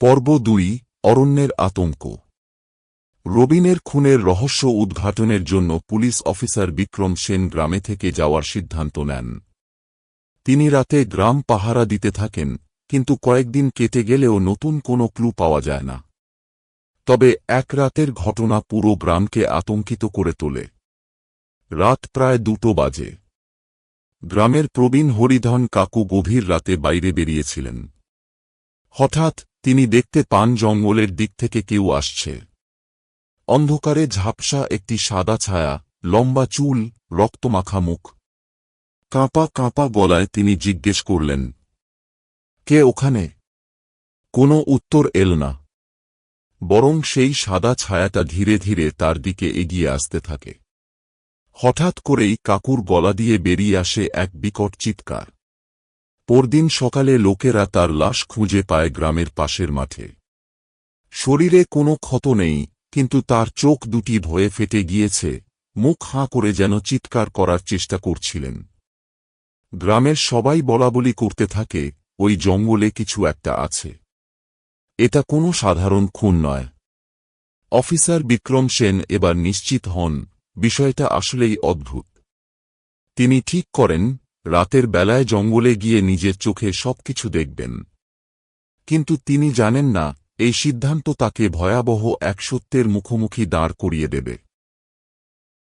পর্ব ২ অরণ্যের আতঙ্ক। রবিনের খুনের রহস্য উদ্ঘাটনের জন্য পুলিশ অফিসার বিক্রম সেন গ্রামে থেকে যাওয়ার সিদ্ধান্ত নেন। তিনি রাতে গ্রাম পাহারা দিতে থাকেন, কিন্তু কয়েকদিন কেটে গেলেও নতুন কোনো ক্লু পাওয়া যায় না। তবে এক রাতের ঘটনা পুরো গ্রামকে আতঙ্কিত করে তোলে। রাত প্রায় ২টো বাজে। গ্রামের প্রবীণ হরিধন কাকু গভীর রাতে বাইরে বেরিয়েছিলেন। হঠাৎ তিনি দেখতে পান জঙ্গলের দিক থেকে কেউ আসছে। অন্ধকারে ঝাপসা একটি সাদা ছায়া, লম্বা চুল, রক্তমাখা মুখ। কাঁপা কাঁপা গলায় তিনি জিজ্ঞেস করলেন, কে ওখানে? কোনো উত্তর এল না, বরং সেই সাদা ছায়াটা ধীরে ধীরে তার দিকে এগিয়ে আসতে থাকে। হঠাৎ করেই কাকুর গলা দিয়ে বেরিয়ে আসে এক বিকট চিৎকার। পরদিন সকালে লোকেরা তার লাশ খুঁজে পায় গ্রামের পাশের মাঠে। শরীরে কোনো ক্ষত নেই, কিন্তু তার চোখ দুটি ভয়ে ফেটে গিয়েছে, মুখ হাঁ করে যেন চিৎকার করার চেষ্টা করছিলেন। গ্রামের সবাই বলাবলি করতে থাকে, ওই জঙ্গলে কিছু একটা আছে। এটা কোনো সাধারণ খুন নয়। অফিসার বিক্রম সেন এবার নিশ্চিত হন, বিষয়টা আসলেই অদ্ভুত। তিনি ঠিক করেন, রাতের বেলায় জঙ্গলে গিয়ে নিজের চোখে সবকিছু দেখবেন। কিন্তু তিনি জানেন না, এই সিদ্ধান্ত তাকে ভয়াবহ এক সত্যের মুখোমুখি দাঁড় করিয়ে দেবে।